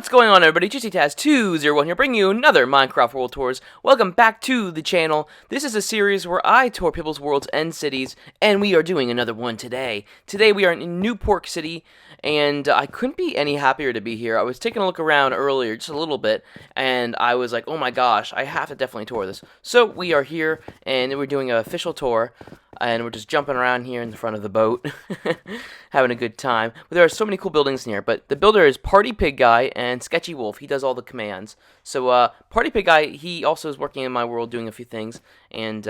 What's going on, everybody? JuicyTaz201 here, bringing you another Minecraft World Tours. Welcome back to the channel. This is a series where I tour people's worlds and cities, and we are doing another one today. Today we are in Newport City, and I couldn't be any happier to be here. I was taking a look around earlier, just a little bit, and I was like, oh my gosh, I have to definitely tour this. So we are here, and we're doing an official tour. And we're just jumping around here in the front of the boat, having a good time. But there are so many cool buildings in here. But the builder is Party PigGuy and Sketchy Wolf. He does all the commands. So Party PigGuy, he also is working in my world doing a few things. And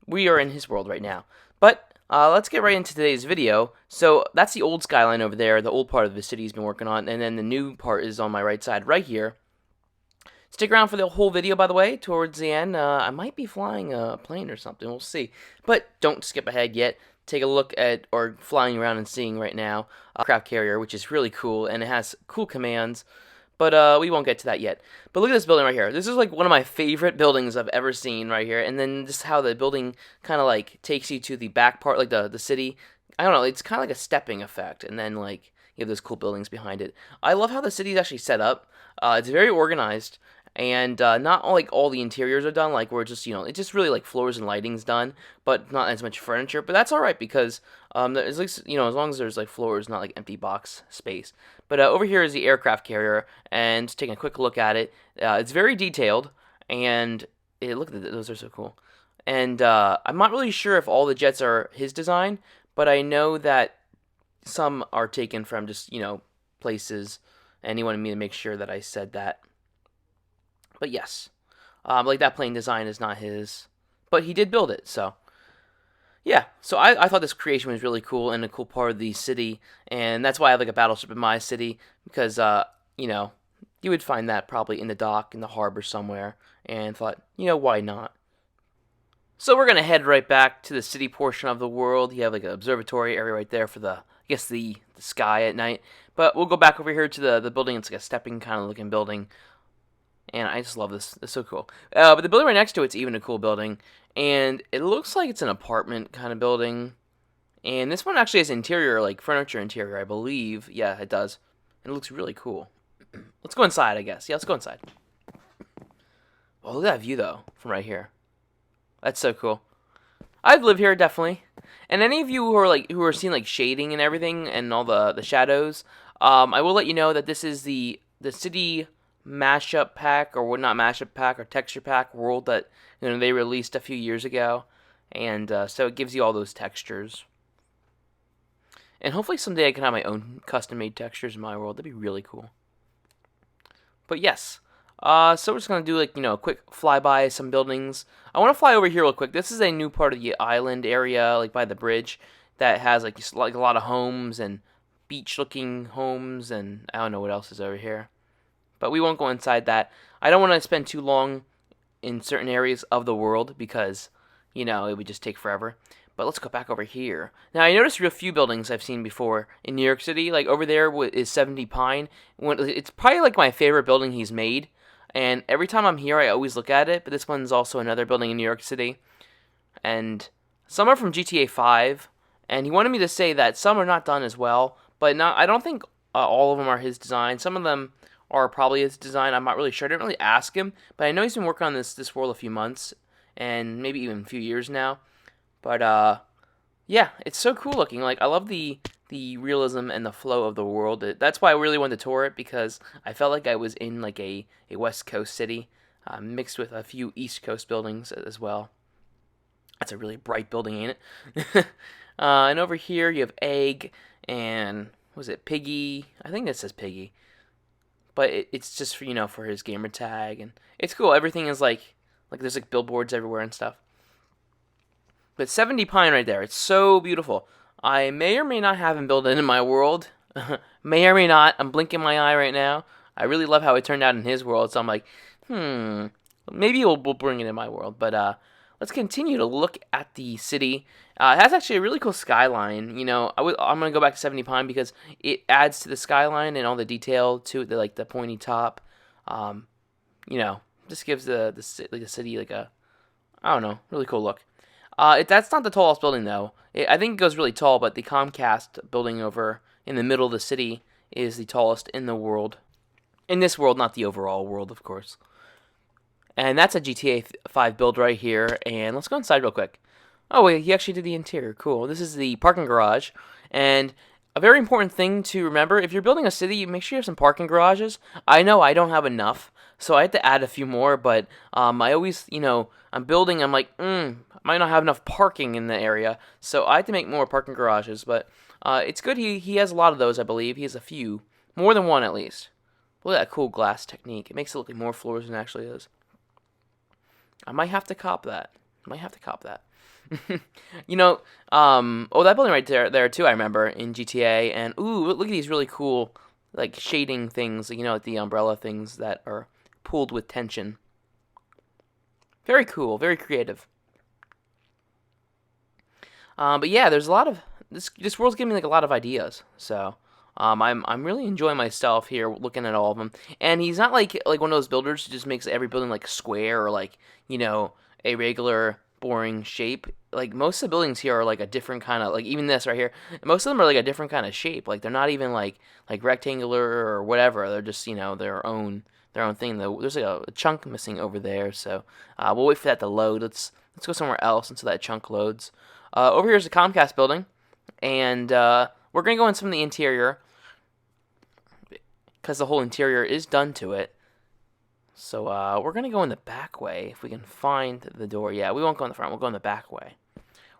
we are in his world right now. But let's get right into today's video. So that's the old skyline over there, the old part of the city he's been working on. And then the new part is on my right side right here. Stick around for the whole video, by the way, towards the end. I might be flying a plane or something, we'll see. But don't skip ahead yet. Take a look at, or flying around and seeing right now, a craft carrier, which is really cool, and it has cool commands. But we won't get to that yet. But look at this building right here. This is like one of my favorite buildings I've ever seen right here. And then just how the building kind of like takes you to the back part, like the city. I don't know, it's kind of like a stepping effect. And then like you have those cool buildings behind it. I love how the city is actually set up. It's very organized. And not like all the interiors are done, like where it's just, it's just really like floors and lighting's done, but not as much furniture. But that's all right because there's like, as long as there's like floors, not like empty box space. But over here is the aircraft carrier, and just taking a quick look at it. It's very detailed, and look at those are so cool. And I'm not really sure if all the jets are his design, but I know that some are taken from just places, and he wanted me to make sure that I said that. But yes, like that plane design is not his, but he did build it, so yeah. So I thought this creation was really cool and a cool part of the city, and that's why I have like a battleship in my city, because you would find that probably in the dock, in the harbor somewhere, and thought, why not? So we're gonna head right back to the city portion of the world. You have like an observatory area right there for the sky at night, but we'll go back over here to the building. It's like a stepping kind of looking building. And I just love this. It's so cool. But the building right next to it's even a cool building. And it looks like it's an apartment kind of building. And this one actually has interior, like furniture interior, I believe. Yeah, it does. And it looks really cool. Let's go inside, I guess. Yeah, let's go inside. Oh, look at that view, though, from right here. That's so cool. I'd live here, definitely. And any of you who are seeing like shading and everything and all the shadows, I will let you know that this is the city mashup pack, or not mashup pack, or texture pack world that they released a few years ago, and so it gives you all those textures. And hopefully someday I can have my own custom-made textures in my world. That'd be really cool. But yes, so we're just gonna do like a quick flyby some buildings. I want to fly over here real quick. This is a new part of the island area, like by the bridge, that has like a lot of homes and beach-looking homes, and I don't know what else is over here. But we won't go inside that. I don't want to spend too long in certain areas of the world because, it would just take forever. But let's go back over here. Now, I noticed a few buildings I've seen before in New York City. Like, over there is 70 Pine. It's probably, like, my favorite building he's made. And every time I'm here, I always look at it. But this one's also another building in New York City. And some are from GTA 5. And he wanted me to say that some are not done as well. But I don't think all of them are his design. Some of them are probably his design. I'm not really sure. I didn't really ask him, but I know he's been working on this world a few months, and maybe even a few years now. But yeah, it's so cool looking. Like, I love the realism and the flow of the world. That's why I really wanted to tour it, because I felt like I was in like a West Coast city, mixed with a few East Coast buildings as well. That's a really bright building, ain't it? And over here you have Egg and was it Piggy? I think that says Piggy. But it's just for, for his gamer tag, and it's cool. Everything is like there's like billboards everywhere and stuff. But 70 Pine right there, it's so beautiful. I may or may not have him build it in my world. May or may not. I'm blinking my eye right now. I really love how it turned out in his world, so I'm like, maybe we'll bring it in my world. But let's continue to look at the city. It has actually a really cool skyline. I'm going to go back to 70 Pine because it adds to the skyline and all the detail to it, like the pointy top. Just gives the city like a, I don't know, really cool look. That's not the tallest building, though. I think it goes really tall, but the Comcast building over in the middle of the city is the tallest in the world. In this world, not the overall world, of course. And that's a GTA 5 build right here. And let's go inside real quick. Oh, wait, he actually did the interior. Cool. This is the parking garage. And a very important thing to remember, if you're building a city, you make sure you have some parking garages. I know I don't have enough, so I had to add a few more, but I always, I'm building, I'm like, might not have enough parking in the area, so I had to make more parking garages, but it's good he has a lot of those, I believe. He has a few. More than one, at least. Look at that cool glass technique. It makes it look like more floors than it actually is. I might have to cop that. Oh, that building right there too, I remember, in GTA, and ooh, look at these really cool, like, shading things, like the umbrella things that are pulled with tension. Very cool, very creative. But yeah, there's a lot of, this world's giving me, like, a lot of ideas, so, I'm really enjoying myself here, looking at all of them, and he's not like one of those builders who just makes every building, like, square, or, like, a regular boring shape. Like, most of the buildings here are like a different kind of, like, even this right here, most of them are like a different kind of shape. Like, they're not even like rectangular or whatever. They're just, their own thing. There's like a chunk missing over there, so we'll wait for that to load. Let's go somewhere else until that chunk loads. Over here is the Comcast Building, and we're gonna go in some of the interior because the whole interior is done to it. So, we're going to go in the back way, if we can find the door. Yeah, we won't go in the front, we'll go in the back way.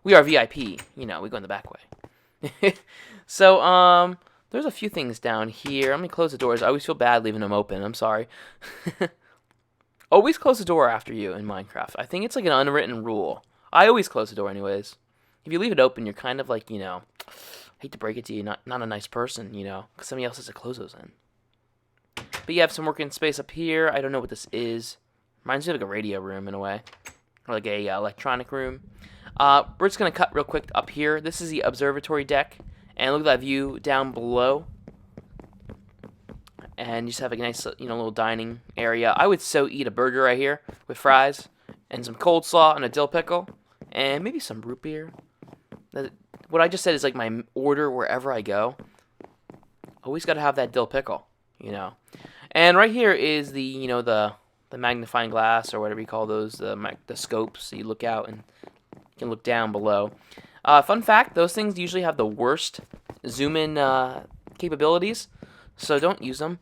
We are VIP, we go in the back way. So, there's a few things down here. Let me close the doors. I always feel bad leaving them open, I'm sorry. Always close the door after you in Minecraft. I think it's like an unwritten rule. I always close the door anyways. If you leave it open, you're kind of like, I hate to break it to you, not a nice person, because somebody else has to close those in. But you have some working space up here. I don't know what this is. Reminds me of like a radio room in a way. Or like a electronic room. We're just going to cut real quick up here. This is the Observatory Deck. And look at that view down below. And you just have a nice, little dining area. I would so eat a burger right here with fries. And some coleslaw and a dill pickle. And maybe some root beer. What I just said is like my order wherever I go. Always got to have that dill pickle. And right here is the the magnifying glass, or whatever you call those, the scopes. So you look out and you can look down below. Fun fact: those things usually have the worst zoom in capabilities, so don't use them.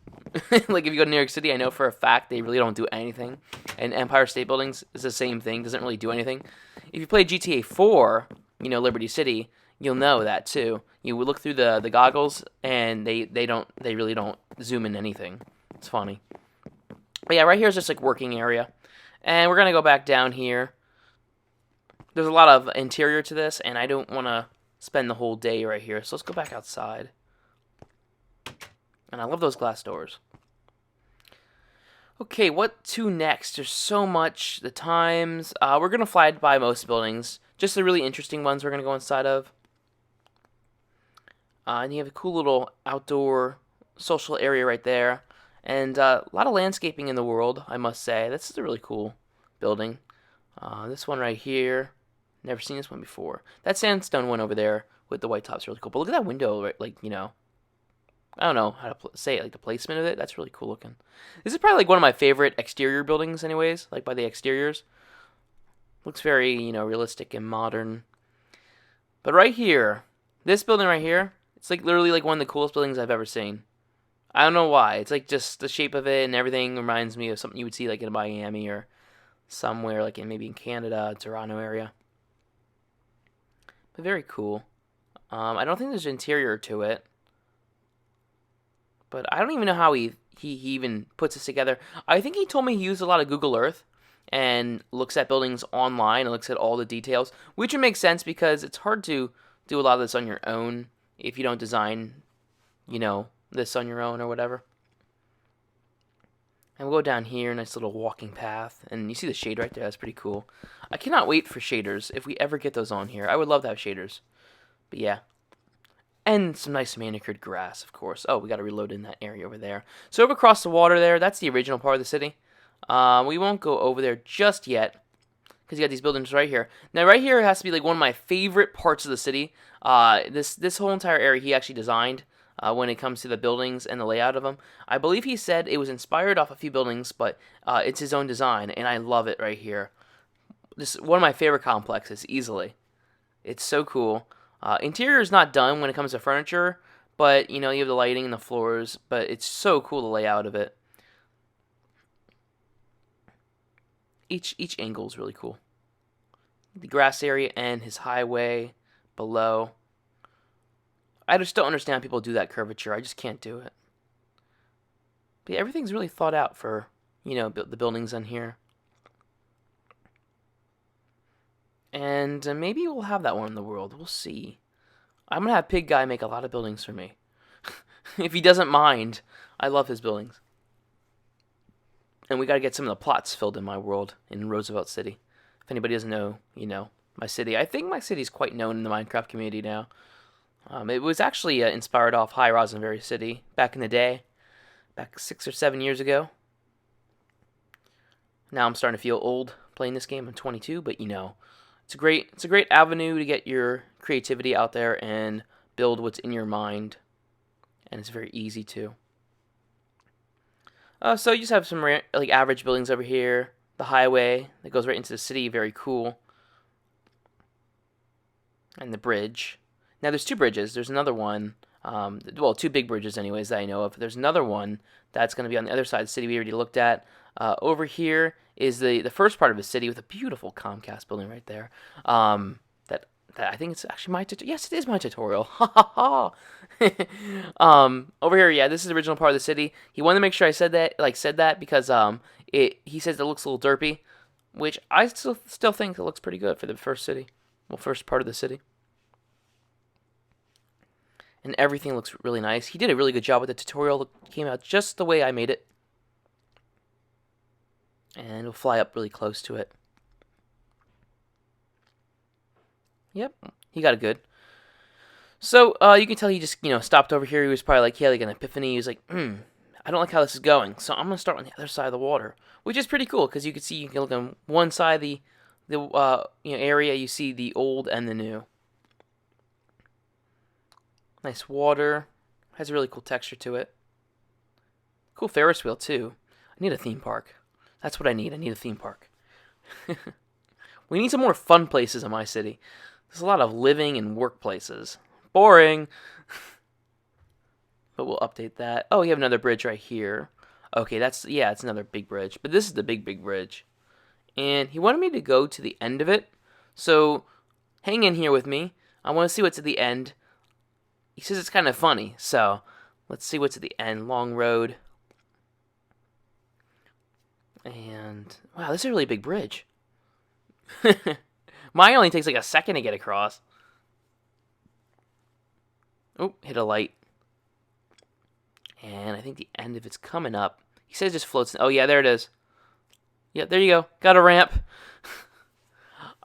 Like if you go to New York City, I know for a fact they really don't do anything. And Empire State Buildings is the same thing; doesn't really do anything. If you play GTA 4, Liberty City, you'll know that too. You would look through the goggles, and they really don't zoom in anything. It's funny. But yeah, right here is just like working area, and we're gonna go back down here. There's a lot of interior to this, and I don't want to spend the whole day right here, so let's go back outside. And I love those glass doors. Okay, what to next? There's so much. The times. We're gonna fly by most buildings. Just the really interesting ones we're gonna go inside of. And you have a cool little outdoor social area right there. And a lot of landscaping in the world, I must say. This is a really cool building. This one right here. Never seen this one before. That sandstone one over there with the white top's really cool. But look at that window, right? Like, I don't know how to say it, like the placement of it. That's really cool looking. This is probably like one of my favorite exterior buildings anyways, like by the exteriors. Looks very, realistic and modern. But right here, this building right here, it's like literally like one of the coolest buildings I've ever seen. I don't know why. It's like just the shape of it and everything reminds me of something you would see like in Miami or somewhere like maybe in Canada, Toronto area. But very cool. I don't think there's an interior to it. But I don't even know how he even puts this together. I think he told me he used a lot of Google Earth and looks at buildings online and looks at all the details, which would make sense because it's hard to do a lot of this on your own if you don't design, this on your own or whatever. And we'll go down here, nice little walking path, and you see the shade right there, that's pretty cool. I cannot wait for shaders, if we ever get those on here. I would love to have shaders, but yeah. And some nice manicured grass, of course. Oh, we got to reload in that area over there. So over across the water there, that's the original part of the city. We won't go over there just yet, because you got these buildings right here. Now, right here has to be like one of my favorite parts of the city. This whole entire area he actually designed. when it comes to the buildings and the layout of them. I believe he said it was inspired off a few buildings, but it's his own design, and I love it right here. This is one of my favorite complexes, easily. It's so cool. Interior is not done when it comes to furniture, but you know, you have the lighting and the floors, but it's so cool, the layout of it. Each angle is really cool. The grass area and his highway below. I just don't understand how people do that curvature. I just can't do it. But yeah, everything's really thought out for, you know, the buildings on here. And maybe we'll have that one in the world. We'll see. I'm going to have PigGuy make a lot of buildings for me. If he doesn't mind. I love his buildings. And we got to get some of the plots filled in my world in Roosevelt City. If anybody doesn't know, you know, my city. I think my city is quite known in the Minecraft community now. It was actually inspired off High Rosenberry City back in the day. Back 6 or 7 years ago. Now I'm starting to feel old playing this game. I'm 22, but you know, it's a great avenue to get your creativity out there and build what's in your mind. And it's very easy too. So you just have some like average buildings over here. The highway that goes right into the city, very cool. And the bridge. Now there's two bridges. There's another one. Well, two big bridges anyways that I know of. There's another one that's going to be on the other side of the city we already looked at. Over here is the first part of the city with a beautiful Comcast building right there. That I think it's actually my tutorial. Yes, it is my tutorial. Ha ha ha. Over here, yeah, this is the original part of the city. He wanted to make sure I said that because he says it looks a little derpy, which I still think it looks pretty good for the first city. Well, first part of the city. And everything looks really nice. He did a really good job with the tutorial. It came out just the way I made it. And it'll fly up really close to it. Yep, he got it good. So, you can tell he just, you know, stopped over here. He was probably like, he had like an epiphany. He was like, I don't like how this is going. So I'm going to start on the other side of the water. Which is pretty cool, because you can see, you can look on one side of the area, you see the old and the new. Nice water. Has a really cool texture to it. Cool Ferris Wheel, too. I need a theme park. That's what I need. I need a theme park. We need some more fun places in my city. There's a lot of living and work places. Boring. But we'll update that. Oh, you have another bridge right here. Okay, it's another big bridge. But this is the big bridge. And he wanted me to go to the end of it. So, hang in here with me. I want to see what's at the end. He says it's kind of funny. So, let's see what's at the end. Long road. And, wow, this is a really big bridge. Mine only takes like a second to get across. Oh, hit a light. And I think the end of it's coming up. He says it just floats. Oh, yeah, there it is. Yeah, there you go. Got a ramp.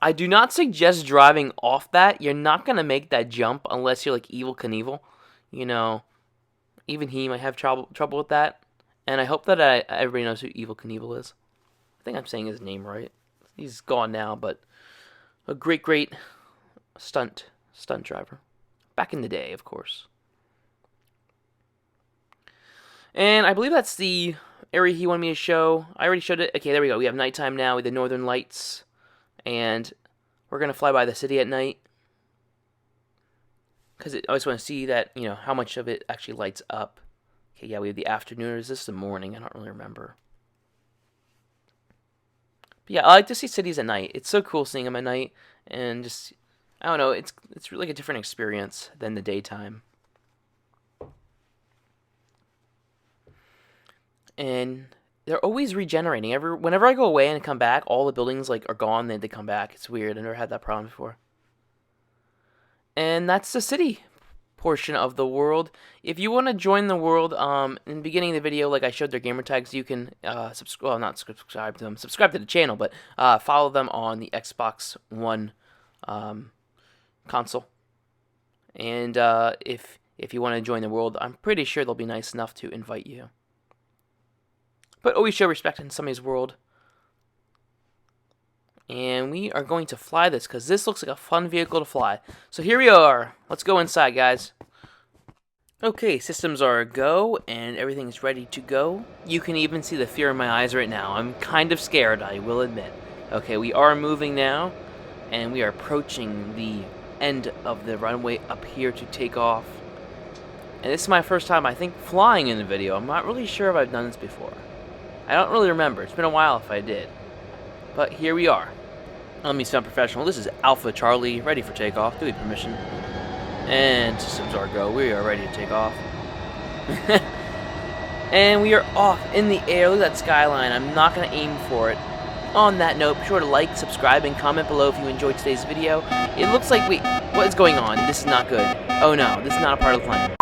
I do not suggest driving off that. You're not going to make that jump unless you're like Evel Knievel. You know, even he might have trouble with that. And I hope that everybody knows who Evel Knievel is. I think I'm saying his name right. He's gone now, but a great stunt driver. Back in the day, of course. And I believe that's the area he wanted me to show. I already showed it. Okay, there we go. We have nighttime now with the northern lights. And we're going to fly by the city at night. Because I just want to see that, you know, how much of it actually lights up. Okay, yeah, we have the afternoon. Or is this the morning? I don't really remember. But yeah, I like to see cities at night. It's so cool seeing them at night. And just, I don't know, it's really like a different experience than the daytime. And they're always regenerating. Whenever I go away and come back, all the buildings like are gone, then they come back. It's weird. I never had that problem before. And that's the city portion of the world. If you want to join the world, in the beginning of the video, like I showed their gamer tags, you can not subscribe to them, subscribe to the channel, but follow them on the Xbox One console. And if you want to join the world, I'm pretty sure they'll be nice enough to invite you. But always show respect in somebody's world. And we are going to fly this, because this looks like a fun vehicle to fly. So here we are. Let's go inside, guys. Okay, systems are a go, and everything is ready to go. You can even see the fear in my eyes right now. I'm kind of scared, I will admit. Okay, we are moving now, and we are approaching the end of the runway up here to take off. And this is my first time, I think, flying in the video. I'm not really sure if I've done this before. I don't really remember. It's been a while if I did. But here we are. Let me sound professional. This is Alpha Charlie, ready for takeoff. Do we have permission? And systems are go. We are ready to take off. And we are off in the air. Look at that skyline. I'm not going to aim for it. On that note, be sure to like, subscribe, and comment below if you enjoyed today's video. It looks like, wait, what is going on? This is not good. Oh no, this is not a part of the plan.